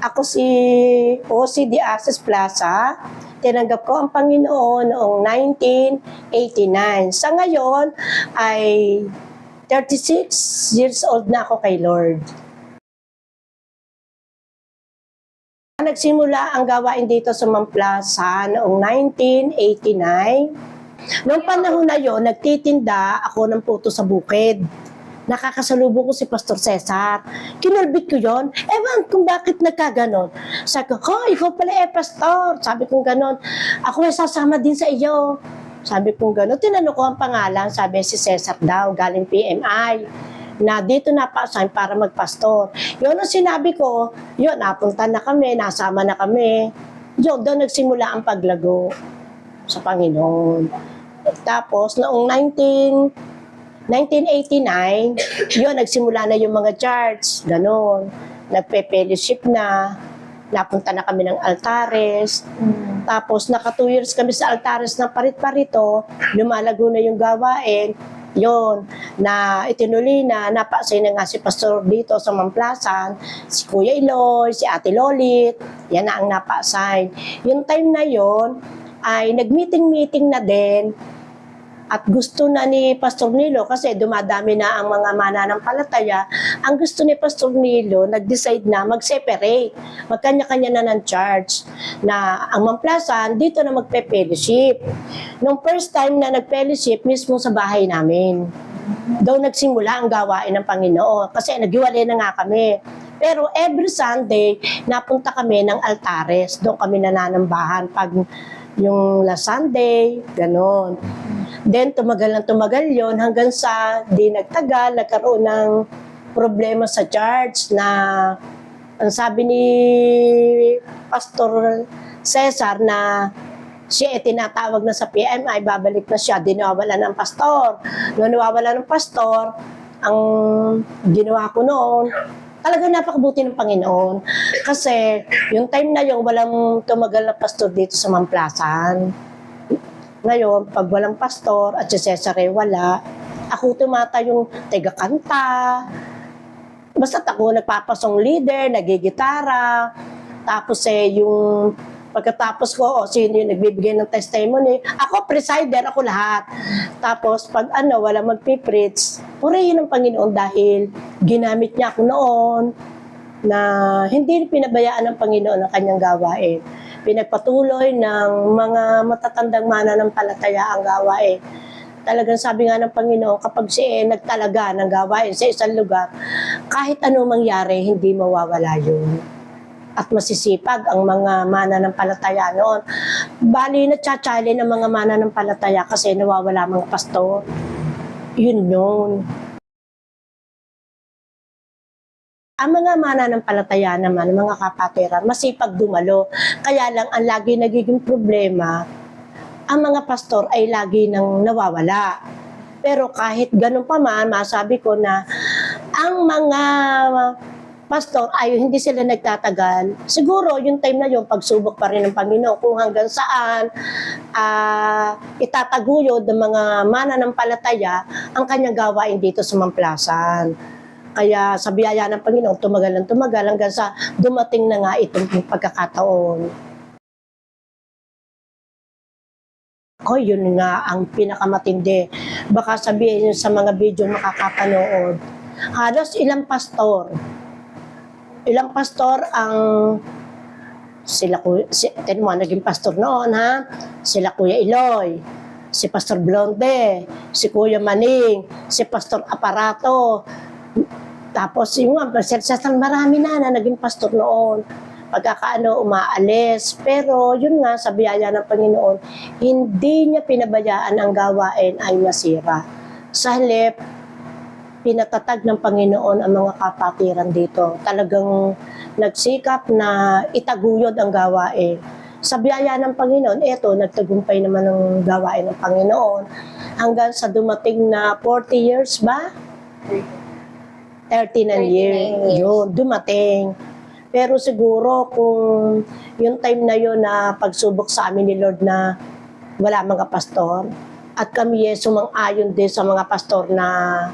Ako si Osi de Access Plaza. Tinanggap ko ang Panginoon noong 1989. Sa ngayon ay 36 years old na ako kay Lord. Nagsimula ang gawain dito sa Mamplaza noong 1989. Noong panahon na yon, nagtitinda ako ng puto sa bukid. Nakakasalubong ko si Pastor Cesar. Kinulbit ko yon. Ewan kung bakit nagkaganon. Sabi ko, ikaw pala Pastor. Sabi ko ganon. Ako ay sasama din sa iyo. Sabi ko ganon. Tinanong ko ang pangalan. Sabi si Cesar daw, galing PMI. Na dito napa-assign para magpastor. Yun ang sinabi ko, yun, napunta na kami, nasama na kami. Yun, doon nagsimula ang paglago sa Panginoon. Tapos, noong 1989, yun, nagsimula na yung mga church, gano'n. Nagpe-fellowship na, napunta na kami ng altares. Tapos, naka 2 years kami sa altares ng parit-parito, lumalago na yung gawain. Yun, na itinuloy na, napasay na nga si Pastor dito sa Mamplasan, si Kuya Eloy, si Ate Lolit, yan na ang napasay. Yung time na yon ay nag-meeting na din. At gusto na ni Pastor Nilo, kasi dumadami na ang mga mananampalataya, ang gusto ni Pastor Nilo, nag-decide na mag-separate. Magkanya-kanya na ng church. Na ang Mamplasan, dito na magpe-fellowship. Nung first time na nag-fellowship, mismo sa bahay namin. Doon nagsimula ang gawain ng Panginoon. Kasi naghiwalay na nga kami. Pero every Sunday, napunta kami ng altares. Doon kami nananambahan. Pag yung last Sunday, ganon. Then, tumagal yon hanggang sa di nagtagal, nagkaroon ng problema sa church na ang sabi ni Pastor Cesar na siya tinatawag na sa PMI, babalik na siya, di nawawala ng pastor. Nung nawawala ng pastor, ang ginawa ko noon, talaga napakabuti ng Panginoon. Kasi yung time na yung walang tumagal na pastor dito sa Mamplasan. Ngayon, pag walang pastor at si Cesar ay wala, ako tumata yung taga-kanta. Basta ako nagpapasong leader, nagigitara. Tapos yung pagkatapos ko, sino yung nagbibigay ng testimony, ako presider, ako lahat. Tapos pag wala magpipreach, purihin ng Panginoon dahil ginamit niya ako noon na hindi pinabayaan ng Panginoon ang kanyang gawain. Pinagpatuloy ng mga matatandang mananampalataya ang gawain. Talagang sabi nga ng Panginoon, kapag siya nagtalaga ng gawain sa isang lugar, kahit ano mangyari, hindi mawawala yun. At masisipag ang mga mananampalataya noon. Bali, natsatsali ng mga mananampalataya kasi nawawala mga pastor. Yun yun. Ang mga mananampalataya naman, mga kapatiran, masipag dumalo. Kaya lang, ang lagi nagiging problema, ang mga pastor ay lagi nang nawawala. Pero kahit ganun pa man, masabi ko na ang mga pastor ay hindi sila nagtatagal. Siguro, yung time na yun, pagsubok pa rin ng Panginoon kung hanggang saan itataguyod ng mga mananampalataya ang kanyang gawain dito sa Mamplasan. Kaya sa biyaya ng Panginoon, tumagal hanggang sa dumating na nga itong pagkakataon. Yun nga ang pinakamatindi. Baka sabihin nyo sa mga video makakapanood, halos ilang pastor ang naging pastor noon, ha? Sila Kuya Eloy, si Pastor Blonde, si Kuya Maning, si Pastor Aparato. Tapos yung marami na naging pastor noon. Pagkakaano, umaalis. Pero yun nga, sa biyaya ng Panginoon, hindi niya pinabayaan ang gawain ay masira. Sa halip, pinatatag ng Panginoon ang mga kapatiran dito. Talagang nagsikap na itaguyod ang gawain. Sa biyaya ng Panginoon, nagtagumpay naman ang gawain ng Panginoon. Hanggang sa dumating na 40 years ba? 39 years. Yun, dumating. Pero siguro kung yung time na yun na pagsubok sa amin ni Lord na wala mga pastor, at kami sumang-ayon din sa mga pastor na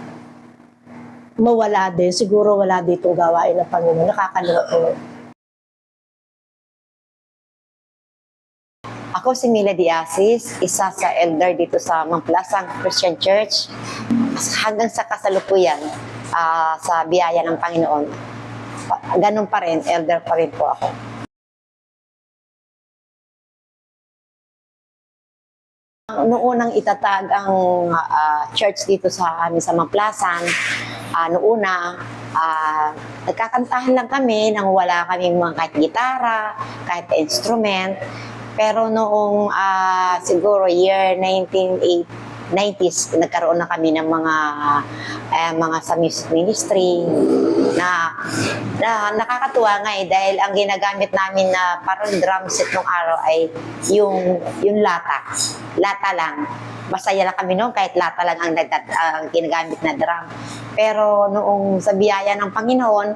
mawala din, siguro wala ditong gawain ng Panginoon. Nakakalungkot. Ako si Mila Diasis, isa sa elder dito sa Mamplasang Christian Church. Hanggang sa kasalukuyan, sa biyaya ng Panginoon, ganun pa rin, elder pa rin po ako. Noong unang itatag ang church dito sa amin sa Mamplasan, noong una, nagkakantahan lang kami nang wala kaming mga kahit gitara, kahit instrument. Pero noong siguro year 1990s, nagkaroon na kami ng mga sa music ministry na nakakatuwa nga dahil ang ginagamit namin na parang drum set nung araw ay yung lata lang. Masaya lang kami noon kahit lata lang ang ginagamit na drum. Pero noong sa biyaya ng Panginoon,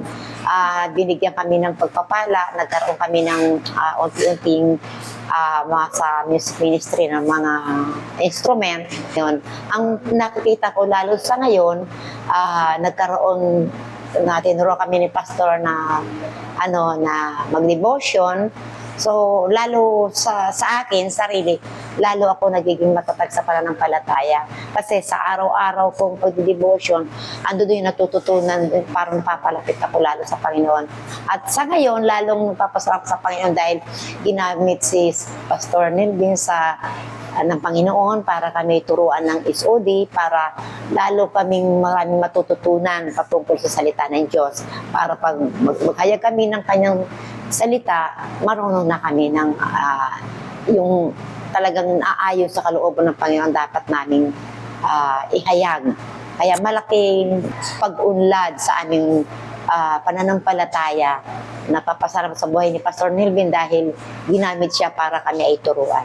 binigyan kami ng pagpapala, nagkaroon kami ng unti-unting mga sa music ministry ng mga instrument. Yun. Ang nakikita ko lalo sa ngayon, nagkaroon tinuro kami ni pastor na mag-devotion. So lalo sa akin sarili, lalo ako nagiging matatag sa pananampalataya kasi sa araw-araw kong pag-devotion, ando doon yung natututunan, parang napapalapit ako lalo sa Panginoon. At sa ngayon, lalong napapasarap sa Panginoon dahil ginamit si Pastor Nelvin ng Panginoon para kami turuan ng SOD, para lalo kaming maraming matututunan patungkol sa salita ng Diyos. Para pag maghayag kami ng kanyang salita, marunong na kami ng yung talagang aayon sa kalooban ng Panginoon dapat naming ihayag. Kaya malaking pag-unlad sa aming pananampalataya na papasarap sa buhay ni Pastor Nelvin dahil ginamit siya para kami ay turuan.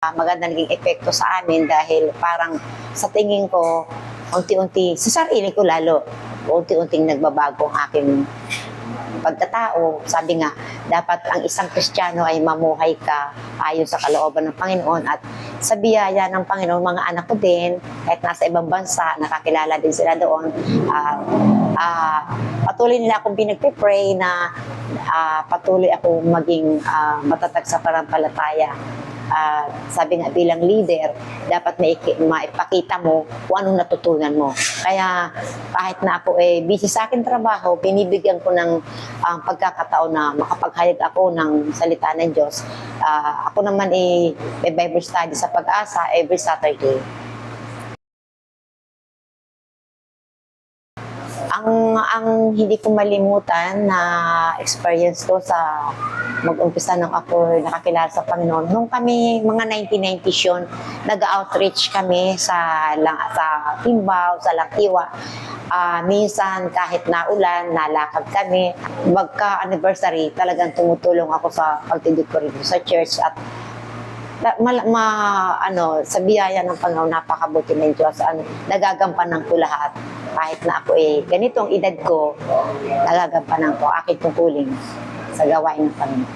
Maganda naging epekto sa amin dahil parang sa tingin ko, unti-unti, sa sarili ko lalo, unti-unting nagbabago ang aking pagkatao. Sabi nga, dapat ang isang Kristiyano ay mamuhay ka ayon sa kalooban ng Panginoon at sa biyaya ng Panginoon, mga anak ko din, kahit nasa ibang bansa, nakakilala din sila doon. Patuloy nila akong pinagpipray na patuloy akong maging matatag sa pananampalataya. Sabi nga bilang leader, dapat maipakita mo kung anong natutunan mo. Kaya kahit na ako busy sa akin trabaho, binibigyan ko ng pagkakataon na makapaghayag ako ng salita ng Diyos. Ako naman may Bible study sa Pag-asa every Saturday. Ang hindi ko malimutan na experience ko sa mag-umpisa ng ako nakakilala sa Panginoon. Nung kami, mga 1990s yun, nag-outreach kami sa Timbao, sa Lakiwa. Minsan, kahit naulan, nalakad kami. Magka-anniversary, talagang tumutulong ako sa pagtitid ko rin sa church at sa biyaya ng Panginoon, napakabuti ng Diyos. Nagagampanan ko lahat. Kahit na ako ganitong edad ko, nagagampanan ko aking tungkulin sa gawain ng Panginoon.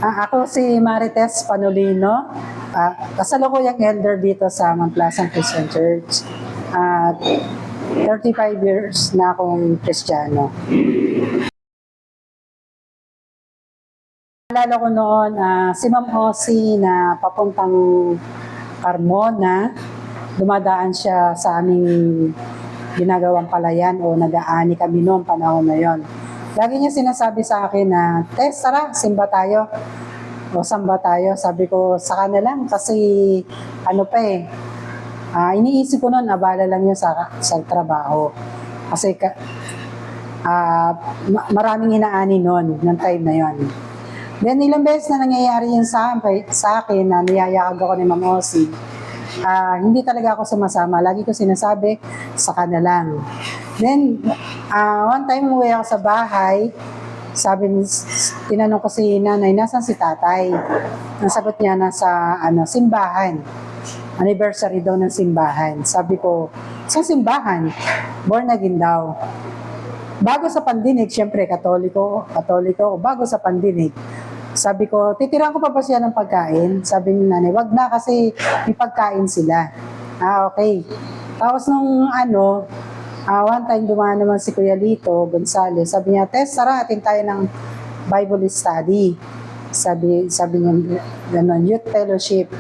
Ako si Marites Panolino, kasalukuyang elder dito sa Mamplasang Christian Church. 35 years na akong Kristiyano. Naalala ko noon, si Ma'am Osi na papuntang Carmona, dumadaan siya sa aming ginagawang palayan o nag-aani kami noong panahon na yon. Lagi niya sinasabi sa akin na, Tess, tara, simba tayo. O samba tayo. Sabi ko, saka na lang kasi iniisip ko noon, abala lang yun sa trabaho. Kasi maraming inaani noon, ng time na yon. Then ilang beses na nangyayari yun sa akin na niyayakag ako ni Ma'am Osi. Hindi talaga ako sumasama. Lagi ko sinasabi, saka na lang. Then, one time umuwi ako sa bahay, tinanong ko si nanay, nasan si tatay? Ang sagot niya, nasa simbahan. Anniversary daw ng simbahan. Sabi ko, sa simbahan? Born again daw. Bago sa pandinig, syempre, katoliko, bago sa pandinig, sabi ko, titiran ko pa ba siya ng pagkain? Sabi ni nanay, wag na kasi may pagkain sila. Okay. Tapos nung One time dumaan naman si Kuya Lito Gonzales. Sabi niya, Tess, tara, atin tayo ng Bible study. Sabi niya, gano'n, youth fellowship.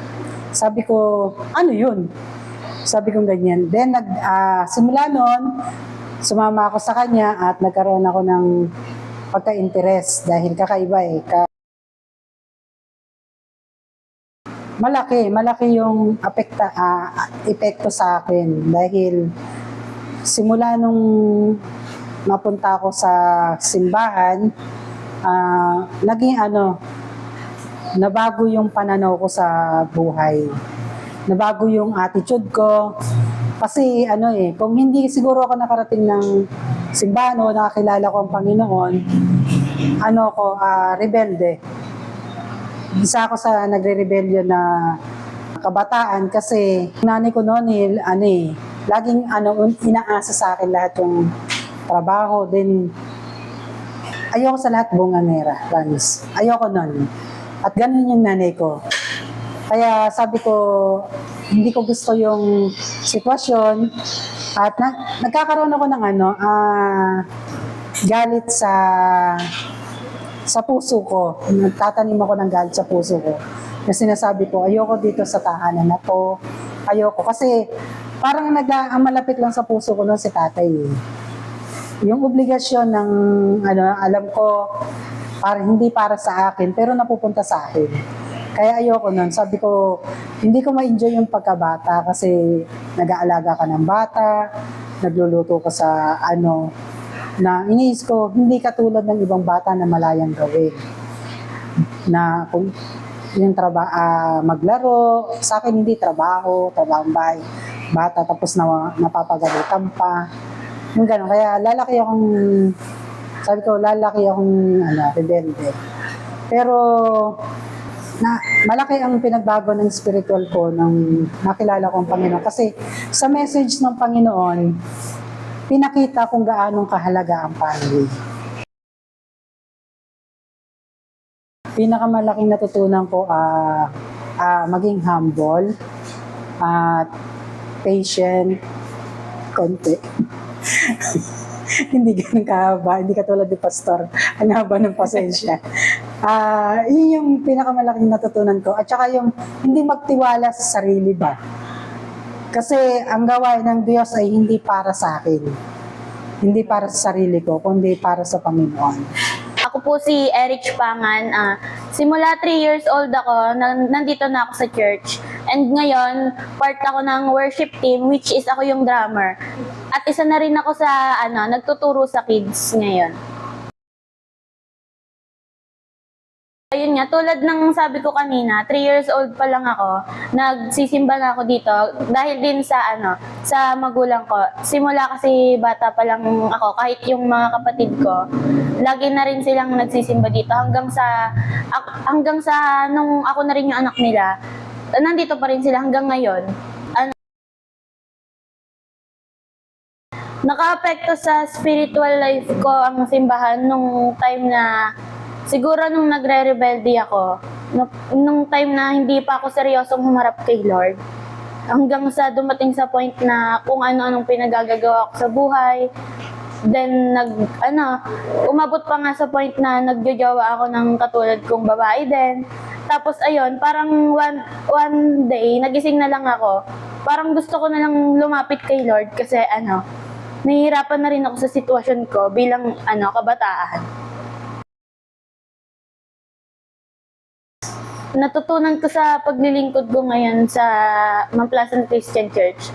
Sabi ko, ano yun? Sabi ko ganyan. Then, simula noon, sumama ako sa kanya at nagkaroon ako ng pagka-interest dahil kakaiba eh. Malaki yung epekto sa akin dahil simula nung napunta ako sa simbahan, naging nabago yung pananaw ko sa buhay. Nabago yung attitude ko. Kasi kung hindi siguro ako nakarating ng simbahan o nakakilala ko ang Panginoon, rebelde. Isa ako sa nagre-rebellion na kabataan kasi nanay ko noon laging inaasa sa akin lahat yung trabaho. Then, ayoko sa lahat bungangera, promise. Ayoko nun. At ganun yung nanay ko. Kaya sabi ko, hindi ko gusto yung sitwasyon. At nagkakaroon ako ng galit sa puso ko. Nagtatanim ako ng galit sa puso ko. Na sinasabi ko, ayoko dito sa tahanan na to. Ayoko. Kasi parang ang malapit lang sa puso ko noon si tatay. Yung obligasyon ng, alam ko, hindi para sa akin, pero napupunta sa akin. Kaya ayoko nun. Sabi ko, hindi ko ma-enjoy yung pagkabata kasi nag-aalaga ka ng bata, nagluluto ka sa na iniis ko, hindi katulad ng ibang bata na malayang gawin. Na kung yung maglaro, sa akin hindi trabaho bahay, bata tapos napapagalitan pa. Yung gano'n. Kaya lalaki akong rebelde. Pero malaki ang pinagbago ng spiritual ko nang nakilala ko ang Panginoon. Kasi sa message ng Panginoon, pinakita kung gaano kahalaga ang family. Pinakamalaking natutunan ko maging humble at patient, konti. Hindi ganun kahaba, hindi katulad ni Pastor. Ang haba ng pasensya. Yun yung pinakamalaking natutunan ko. At saka yung hindi magtiwala sa sarili ba. Kasi ang gawain ng Diyos ay hindi para sa akin. Hindi para sa sarili ko, kundi para sa Panginoon. Ako po si Erich Pangan. Simula 3 years old ako, nandito na ako sa church. And ngayon, part ako ng worship team, which is ako yung drummer. At isa na rin ako sa, nagtuturo sa kids ngayon. Ayun nga, tulad ng sabi ko kanina, 3 years old pa lang ako, nagsisimba na ako dito dahil din sa sa magulang ko. Simula kasi bata pa lang ako, kahit yung mga kapatid ko, lagi na rin silang nagsisimba dito hanggang sa nung ako na rin yung anak nila. Nandito pa rin sila hanggang ngayon. Naka-apekto sa spiritual life ko ang simbahan nung time na siguro nung nagre-rebelde ako, nung time na hindi pa ako seryosong humarap kay Lord, hanggang sa dumating sa point na kung ano-anong pinagagagawa ko sa buhay, then umabot pa nga sa point na nagjojowa ako ng katulad kong babae din. Tapos ayun, parang one day, nagising na lang ako. Parang gusto ko na lang lumapit kay Lord kasi nahihirapan na rin ako sa sitwasyon ko bilang kabataan. Natutunan ko sa paglilingkod ko ngayon sa Mount Pleasant Christian Church,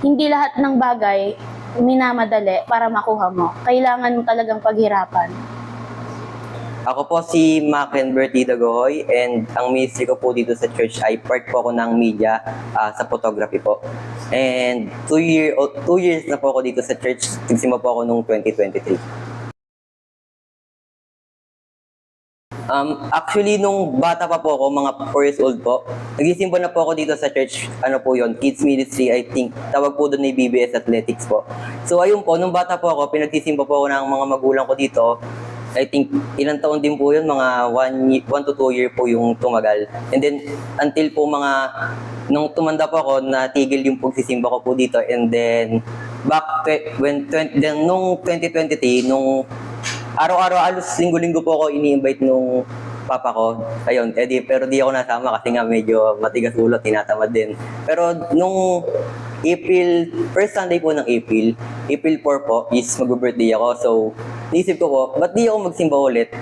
hindi lahat ng bagay minamadali para makuha mo. Kailangan mo talagang paghirapan. Ako po si Maken Bertida Gohoy and ang ministry ko po dito sa church ay part po ako ng media sa photography po. And 2 years na po ako dito sa church. Nagsimba po ako noong 2023. Actually, nung bata pa po ako, mga 4 years old po, nagisimba na po ako dito sa church, Kids Ministry, I think, tawag po doon ni BBS Athletics po. So ayun po, nung bata po ako, pinagsisimba po ako ng mga magulang ko dito. I think, ilang taon din po yun, mga 1 to 2 year po yung tumagal. And then, until po nung tumanda po ako, natigil yung pagsisimba ko po dito. And then, nung 2023, nung araw-araw, alos linggo-linggo po ako ini-invite nung papa ko. Ayun, pero di ako nasama kasi nga medyo matigas ulo, tinatamad din. Pero nung first Sunday po ng April 4 po, is mag-birthday ako. So, naisip ko po, ba't di ako magsimba ulit?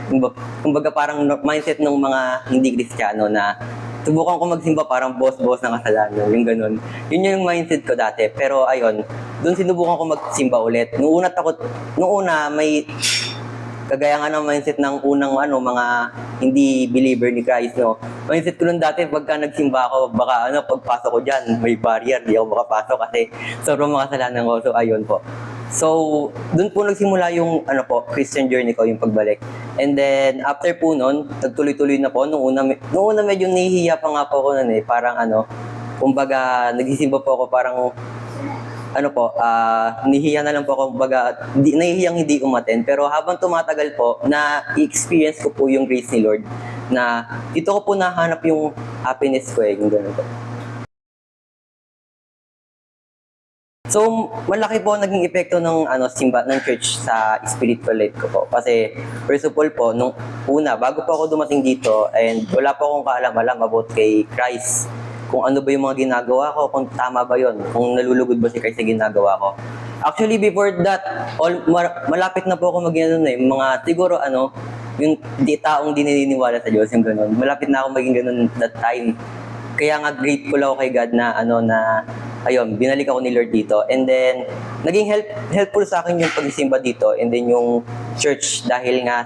Kumbaga parang mindset ng mga hindi Kristiyano na subukan ko magsimba parang boss-boss ng kasalanan, yung ganun. Yun yung mindset ko dati. Pero ayun, doon sinubukan ko magsimba ulit. Nung una may kagaya nga ng mindset ng unang mga hindi believer ni Christ, no. Mindset ko nun dati pagka nagsimba ako, baka pagpasok ko diyan, may barrier, di ako makapasok kasi sobrang makasalanan ko. So ayun po. So, doon po nagsimula yung Christian journey ko, yung pagbalik. And then after po noon, nagtuloy-tuloy na po. Nung una medyo nahihiya pa nga po ako noon parang kumbaga nagsisimba po ako parang nahihiya na lang po ako, baga, nahihiyang hindi umaten. Pero habang tumatagal po, na-experience ko po yung grace ni Lord, na dito ko po nahanap yung happiness ko yung gano'n po. So, malaki po naging epekto ng ng church sa spiritual life ko po. Kasi, first of all po, nung una, bago po ako dumating dito, and wala po akong kaalam-alam about kay Christ, kung ano ba yung mga ginagawa ko, kung tama ba yon, kung nalulugod ba si Christ sa ginagawa ko. Actually, before that, malapit na po ako mga siguro yung taong di naniniwala sa Diyos, yung ganun. Malapit na ako maging ganun that time. Kaya nga grateful ako kay God na ayun, binalik ako ni Lord dito. And then, naging helpful sa akin yung pagsisimba dito, and then yung church, dahil nga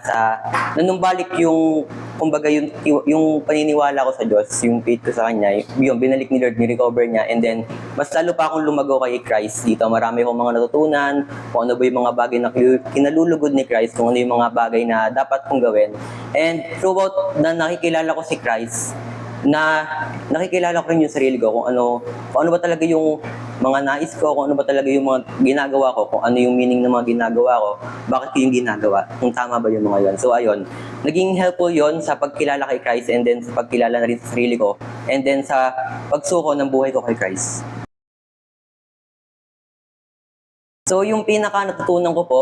nanumbalik yung, kumbaga yung paniniwala ko sa Diyos, yung faith ko sa Kanya, yung binalik ni Lord, ni-recover niya, and then, mas lalo pa akong lumago kay Christ dito. Marami akong mga natutunan, kung ano ba yung mga bagay na kinalulugod ni Christ, kung ano yung mga bagay na dapat kong gawin. And throughout na nakikilala ko si Christ, na nakikilala ko rin yung sarili ko, kung ano ba talaga yung mga nais ko, kung ano ba talaga yung mga ginagawa ko, kung ano yung meaning ng mga ginagawa ko, bakit ko yung ginagawa, kung tama ba yung mga yon. So ayun, naging helpful yon sa pagkilala kay Christ, and then sa pagkilala na rin sa sarili ko, and then sa pagsuko ng buhay ko kay Christ. So yung pinaka natutunan ko po,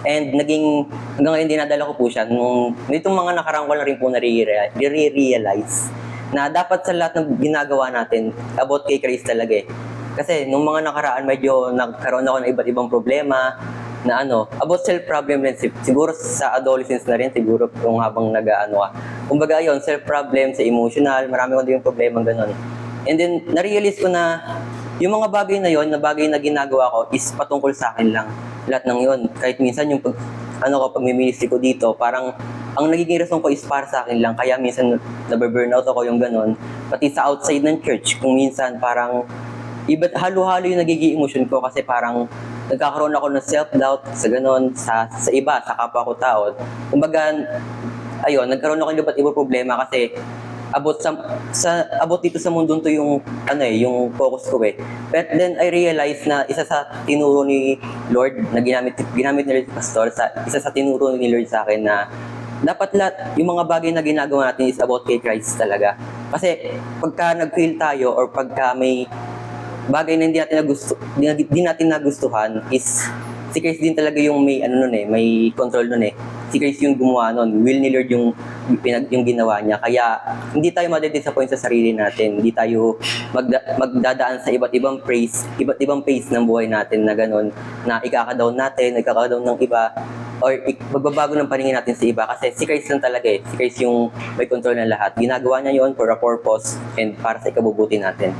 and hanggang ngayon dinadala ko po siya, nitong mga nakarang ko na rin po nare-realize na dapat sa lahat ng ginagawa natin, about kay Christ talaga Kasi nung mga nakaraan, medyo nagkaroon ako ng iba't ibang problema na about self-problem rin. Siguro sa adolescence na rin, siguro kung habang kumbaga yun, self-problem, sa emotional, marami ko din yung problema ganun. And then, na-realize ko na yung mga bagay na yon, na bagay na ginagawa ko, is patungkol sa akin lang. Lahat ng yon. Kahit minsan yung pag-ministry ko dito, parang ang nagiging rason ko is para sa akin lang. Kaya minsan nabe-burnout ako yung ganun. Pati sa outside ng church, kung minsan parang halo-halo yung nagiging emotion ko, kasi parang nagkakaroon ako ng self-doubt sa ganun, sa iba, sa kapwa ko tao. Kumbaga, ayun, nagkaroon ako ng iba't ibang problema kasi about dito sa mundo to yung yung focus ko But then I realized na isa sa tinuro ni Lord na ginamit ni Lord Pastor, isa sa tinuro ni Lord sa akin na dapat lahat yung mga bagay na ginagawa natin is about kay Christ talaga. Kasi pagka nag-fail tayo, or pagka may bagay na hindi natin nagustuhan, is si Christ din talaga yung may may control nun Si Christ yung gumawa nun. Will ni Lord yung ginawa niya. Kaya hindi tayo madidisappoint sa sarili natin. Hindi tayo magdadaan sa iba't ibang phase ng buhay natin na ganun, na ikaka-down natin, ikaka-down ng iba, or magbabago ng paningin natin sa iba. Kasi si Christ lang talaga Si Christ yung may control ng lahat. Ginagawa niya yon for a purpose and para sa ikabubuti natin.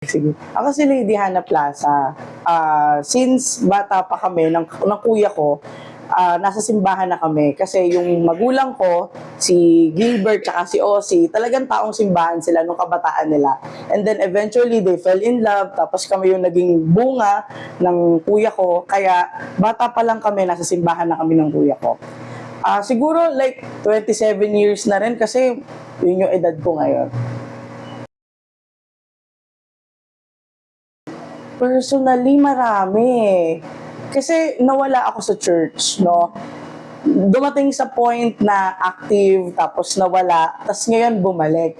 Sige. Ako si Lady Hannah Plaza. Since bata pa kami, ng kuya ko, nasa simbahan na kami. Kasi yung magulang ko, si Gilbert tsaka si Ossie, talagang taong simbahan sila nung kabataan nila. And then eventually, they fell in love. Tapos kami yung naging bunga ng kuya ko. Kaya bata pa lang kami, nasa simbahan na kami ng kuya ko. Siguro like 27 years na rin kasi yun yung edad ko ngayon. Personally, marami Kasi nawala ako sa church, no? Dumating sa point na active, tapos nawala, tapos ngayon bumalik.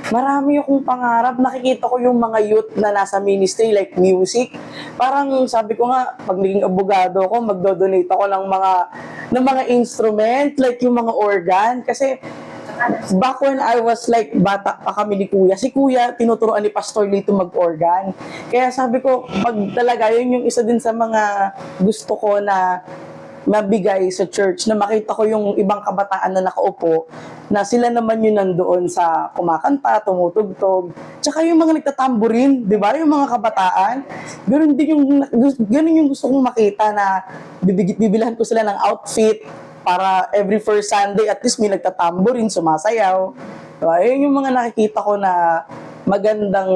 marami akong pangarap. Nakikita ko yung mga youth na nasa ministry like music. Parang sabi ko nga, pag naging abogado ako, magdo-donate ako ng mga instrument, like yung mga organ. Kasi back when I was like bata pa kami ni Kuya, si Kuya tinuturuan ni Pastor Lito mag-organ. Kaya sabi ko, pag talaga, yun yung isa din sa mga gusto ko na mabigay sa church, na makita ko yung ibang kabataan na nakaupo, na sila naman yun nandoon sa kumakanta, tumutugtog, tsaka yung mga nagtatamburin, di ba? Yung mga kabataan, ganun yung gusto kong makita, na bibilhan ko sila ng outfit, para every first Sunday, at least may nagtatamburin, sumasayaw. Diba? Yun yung mga nakikita ko na magandang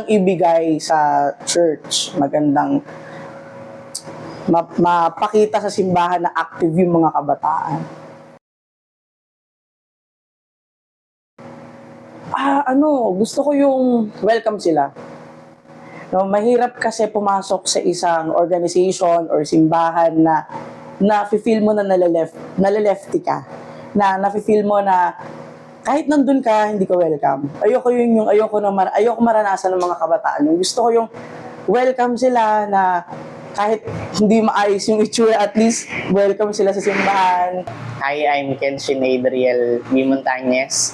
ibigay sa church, magandang mapakita sa simbahan na active yung mga kabataan. Gusto ko yung welcome sila. No, mahirap kasi pumasok sa isang organization or simbahan na feel mo na nalalefty ka. Na nafe-feel mo na kahit nandun ka, hindi ka welcome. Ayoko maranasan ng mga kabataan. Yung gusto ko yung welcome sila, na kahit hindi maayos yung itsura, at least welcome sila sa simbahan. Hi, I'm Kenshin Adriel B. Montañez.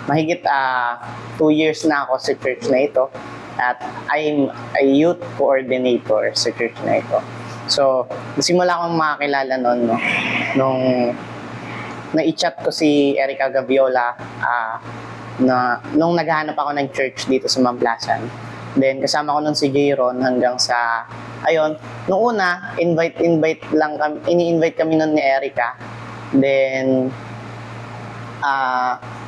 Mahigit 2 years na ako sa church na ito, at I'm a youth coordinator sa church na ito. So, simula akong makakilala noon, no, nung na-chat ko si Erica Gaviola nung naghahanap ako ng church dito sa Mamplasan. Then, kasama ko nun si Jayron hanggang sa, ayun, nung una, ini-invite kami nun ni Erica. Then,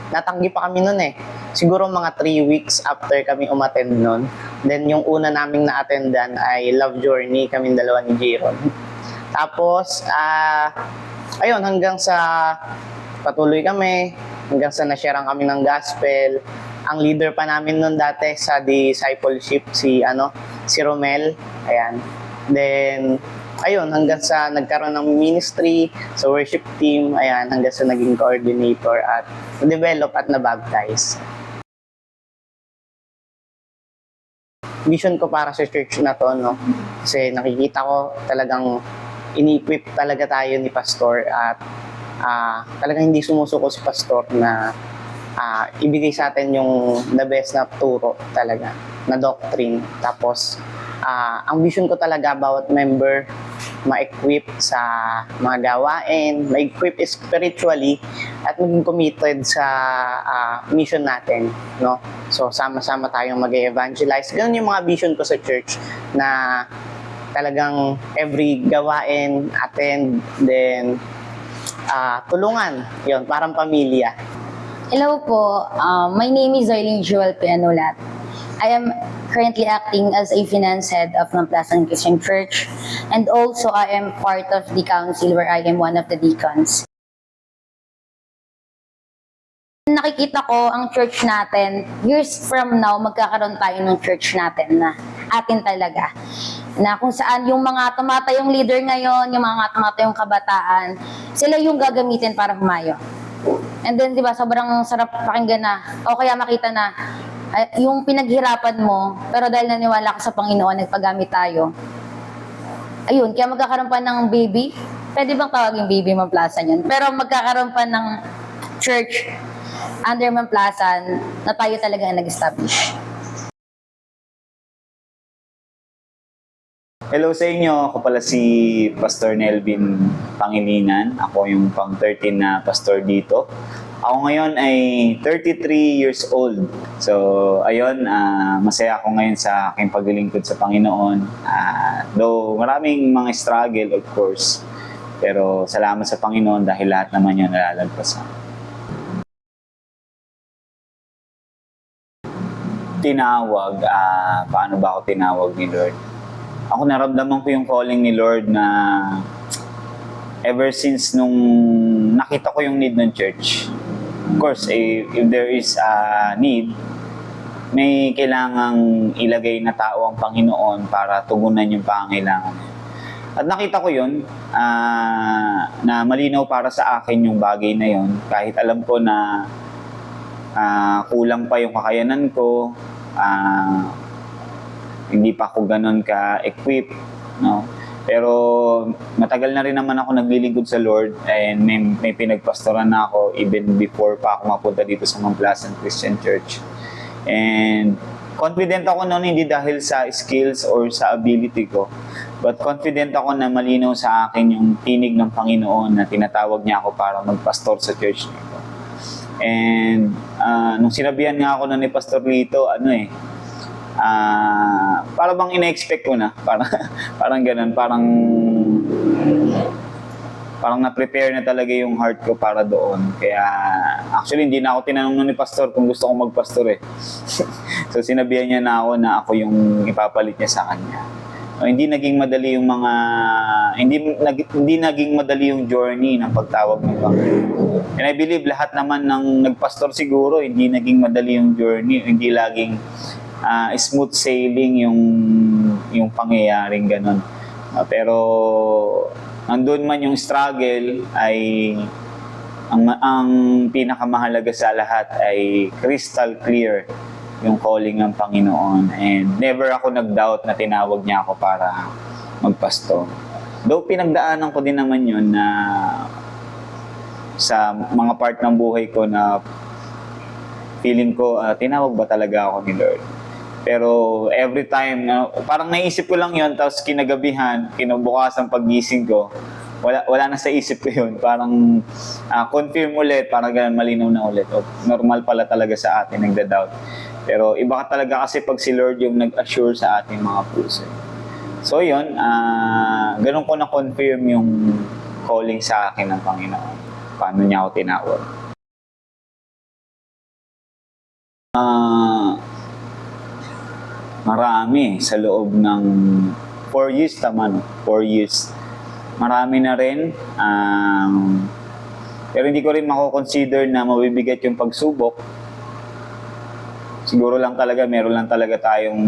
natanggi pa kami nun eh. Siguro mga 3 weeks after kami umattend nun. Then, yung una naming na-attendan ay Love Journey, kaming dalawa ni Jayron. Tapos, ayun, hanggang sa patuloy kami, hanggang sa nasharean kami ng gospel. Ang leader pa namin nun dati sa discipleship, si Romel. Ayan. Then, ayun, hanggang sa nagkaroon ng ministry, sa worship team, ayan, hanggang sa naging coordinator at develop at nabaptize. Vision ko para sa church na to, no? Kasi nakikita ko talagang ini-equip talaga tayo ni Pastor, at talagang hindi sumusuko si Pastor na ibigay sa atin yung the best na turo talaga, na doctrine. Tapos, ang vision ko talaga, bawat member ma-equip sa mga gawain, ma-equip spiritually, at maging committed sa mission natin, no? So, sama-sama tayong mag-evangelize. Ganun yung mga vision ko sa church, na talagang every gawain, attend, then tulungan. Yun, parang pamilya. Hello po, my name is Arlene Joel Pianulat. I am currently acting as a finance head of Mamplasan Christian Church, and also I am part of the council where I am one of the deacons. Nakikita ko ang church natin, years from now, magkakaroon tayo ng church natin na atin talaga. Na kung saan yung mga tumatayong leader ngayon, yung mga tumatayong kabataan, sila yung gagamitin para humayo. And then, di ba, sobrang sarap pakinggan na, o kaya makita na, yung pinaghirapan mo, pero dahil naniwala ka sa Panginoon, nagpagamit tayo. Ayun, kaya magkakaroon pa ng baby. Pwede bang tawagin baby Mamplasan yan? Pero magkakaroon pa ng church under Mamplasan na tayo talaga ang nag-establish. Hello sa inyo, ako pala si Pastor Nelvin Pangilinan. Ako yung pang-13 na pastor dito. Ako ngayon ay 33 years old. So, ayun, masaya ako ngayon sa aking paglilingkod sa Panginoon. Though maraming mga struggle, of course. Pero salamat sa Panginoon dahil lahat naman yun nalalagpasan. Tinawag, paano ba ako tinawag ni Lord? Ako naramdaman ko yung calling ni Lord na ever since nung nakita ko yung need ng church. Of course, if there is a need, may kailangang ilagay na tao ang Panginoon para tugunan yung pangailangan. At nakita ko yun, na malinaw para sa akin yung bagay na yun. Kahit alam ko na kulang pa yung kakayanan ko, hindi pa ako ganun ka-equip, no? Pero matagal na rin naman ako naglilingkod sa Lord, and may pinagpastoran na ako even before pa ako mapunta dito sa Mount Pleasant Christian Church. And confident ako noon, hindi dahil sa skills or sa ability ko, but confident ako na malinaw sa akin yung tinig ng Panginoon na tinatawag niya ako para magpastor sa church nito. And nung sinabihan nga ako na ni Pastor Lito, para bang ina-expect ko na, parang ganun, parang na-prepare na talaga yung heart ko para doon. Kaya actually hindi na ako tinanong ni Pastor kung gusto kong magpastor eh. So sinabihan niya na ako yung ipapalit niya sa kanya. Hindi naging madali yung hindi naging madali yung journey ng pagtawag ng Panginoon. And I believe lahat naman ng nagpastor siguro, hindi naging madali yung journey, hindi laging smooth sailing yung pangyayaring ganun. Pero andun man yung struggle, ay ang pinakamahalaga sa lahat ay crystal clear yung calling ng Panginoon, and never ako nag-doubt na tinawag niya ako para magpastor. Though pinagdaanan ko din naman yun na sa mga part ng buhay ko na feeling ko tinawag ba talaga ako ni Lord. Pero every time, parang naisip ko lang yun, tapos kinabukasan paggising ko, wala na sa isip ko yun. Parang confirm ulit, parang ganun, malinaw na ulit. O, normal pala talaga sa atin, nagda-doubt. Pero iba ka talaga kasi pag si Lord yung nag-assure sa ating mga puso. So yun, ganun ko na-confirm yung calling sa akin ng Panginoon. Paano niya ako tinawag. Marami sa loob ng 4 years, tama no? 4 years. Marami na rin. Pero hindi ko rin mako-consider na mabibigat yung pagsubok. Siguro lang talaga, meron lang talaga tayong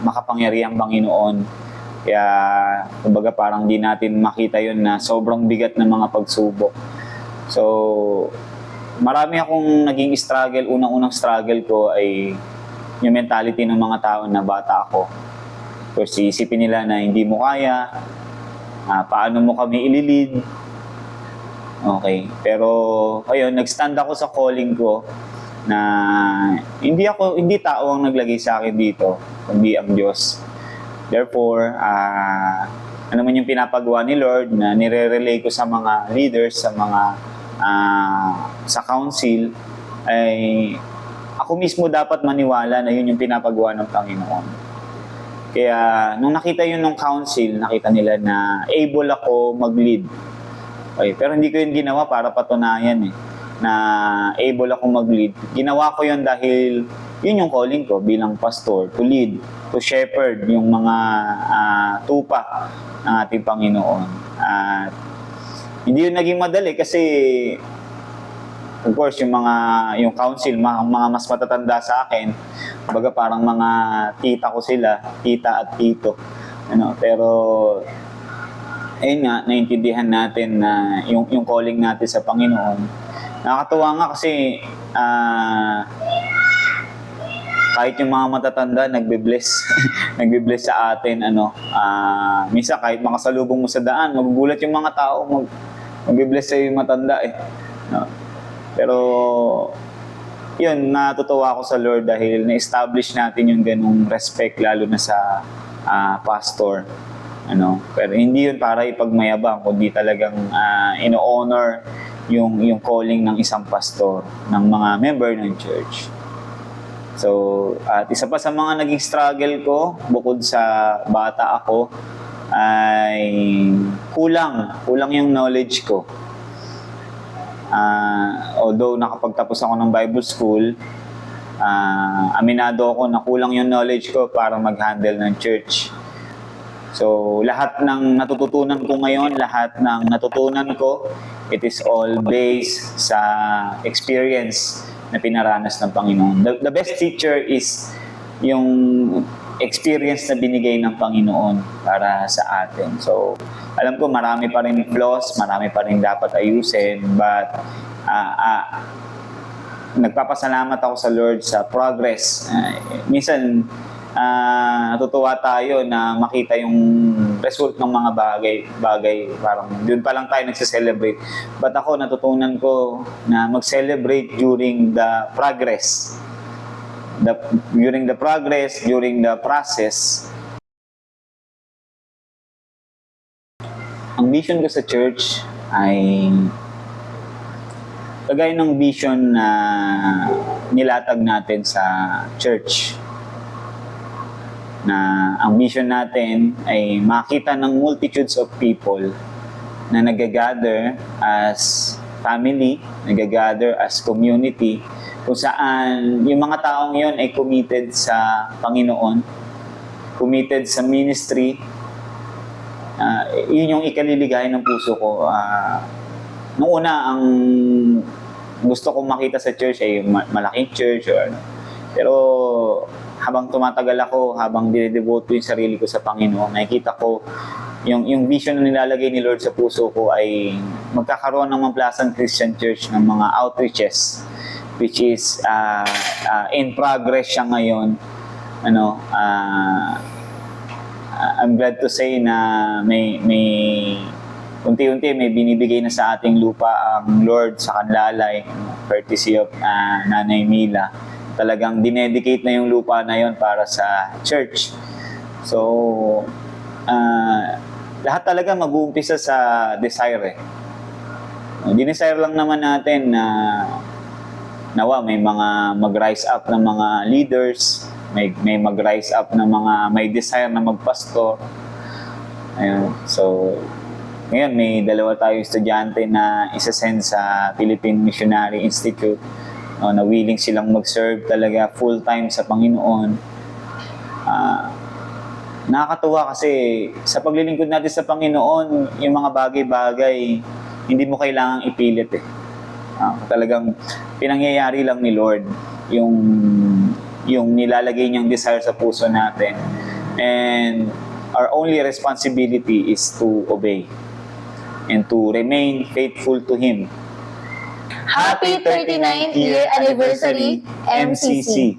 makapangyarihang Panginoon. Kaya, kumbaga parang di natin makita yun na sobrang bigat ng mga pagsubok. So, marami akong naging struggle. Unang-unang struggle ko ay yung mentality ng mga tao na bata ako. Kasi isipin nila na hindi mo kaya, paano mo kami ililid. Okay. Pero, ayun, nag-stand ako sa calling ko na hindi tao ang naglagay sa akin dito, kundi ang Diyos. Therefore, ano man yung pinapagawa ni Lord na nire-relay ko sa mga leaders, sa mga sa council, ay ako mismo dapat maniwala na yun yung pinapagawa ng Panginoon. Kaya nung nakita yun ng council, nakita nila na able ako mag-lead. Okay, pero hindi ko yun ginawa para patunayan na able ako mag-lead. Ginawa ko yun dahil yun yung calling ko bilang pastor, to lead, to shepherd yung mga tupa ng ating Panginoon. Hindi yun naging madali kasi of course yung council, mga mas matatanda sa akin, baga parang mga tita ko sila, tita at tito. Pero ayun nga, naintindihan natin na yung calling natin sa Panginoon. Nakakatuwa nga kasi kahit yung mga matatanda nagbe-bless nagbe-bless sa atin minsan kahit makasalubong mo sa daan, magugulat yung mga tao, magbe-bless sa yung matanda no? Pero yun, natutuwa ako sa Lord dahil na-establish natin yung ganung respect lalo na sa pastor. Pero hindi yun para ipagmayabang, kundi talagang ino-honor yung calling ng isang pastor, ng mga member ng church. So, at isa pa sa mga naging struggle ko, bukod sa bata ako, ay kulang yung knowledge ko. Although nakapagtapos ako ng Bible school, aminado ako na kulang yung knowledge ko para mag-handle ng church. So, lahat ng natututunan ko ngayon, it is all based sa experience na pinaranas ng Panginoon. The best teacher is yung experience na binigay ng Panginoon para sa atin. So, alam ko marami pa rin flaws, marami pa rin dapat ayusin, but nagpapasalamat ako sa Lord sa progress. Minsan, natutuwa tayo na makita yung result ng mga bagay. Parang doon pa lang tayo nagse-celebrate. But ako, natutunan ko na mag-celebrate during the progress. During the process. Ang vision ko sa church ay kagaya ng vision na nilatag natin sa church. Na ang vision natin ay makita ng multitudes of people na nagagather as family, nagagather as community, kung saan yung mga taong yon ay committed sa Panginoon, committed sa ministry. Yun yung ikaliligay ng puso ko. Noong una, ang gusto kong makita sa church ay malaking church or ano. Pero habang tumatagal ako, habang dinedevote ko yung sarili ko sa Panginoon, nakikita ko yung vision na nilalagay ni Lord sa puso ko ay magkakaroon ng Mamplasan Christian Church ng mga outreaches, which is in progress siya ngayon. I'm glad to say na may unti-unti may binibigay na sa ating lupa ang Lord sa Kanlalay, courtesy of Nanay Mila. Talagang dinedicate na yung lupa na yon para sa church. So, lahat talaga mag-uumpisa sa desire. Dinesire lang naman natin na nawa may mga mag-rise up ng mga leaders, may mag-rise up ng mga may desire na magpastor. Ayun. So, ngayon may dalawa tayong estudyante na isa-send sa Philippine Missionary Institute, na willing silang mag-serve talaga full-time sa Panginoon. Nakakatuwa kasi sa paglilingkod natin sa Panginoon, yung mga bagay-bagay, hindi mo kailangang ipilit eh. Talagang pinangyayari lang ni Lord yung nilalagay niyang desire sa puso natin. And our only responsibility is to obey and to remain faithful to Him. Happy 39th year anniversary, MCC!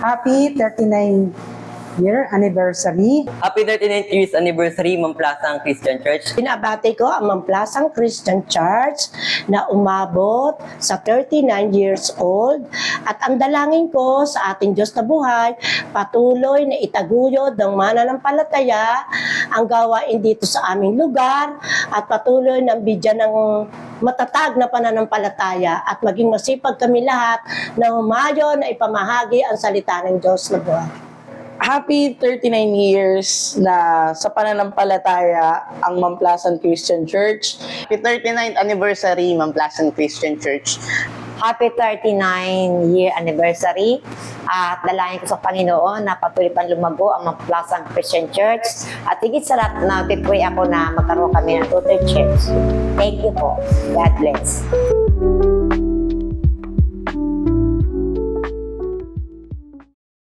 Happy 39-year anniversary. Happy 39th years anniversary, Mamplasang Christian Church. Binabati ko ang Mamplasang Christian Church na umabot sa 39 years old at ang dalangin ko sa ating Diyos na buhay, patuloy na itaguyod ng mananampalataya ang gawain dito sa aming lugar at patuloy na bigyan ng matatag na pananampalataya at maging masipag kami lahat na humayo na ipamahagi ang salita ng Diyos na buhay. Happy 39 years na sa pananampalataya ang Mamplasan Christian Church. Happy 39th anniversary, Mamplasan Christian Church. Happy 39-year anniversary at dalangin ko sa Panginoon na patuloy pang lumago ang Mamplasan Christian Church at higit sa lahat na pipray ako na magkaroon kami ng total church. Thank you po. God bless.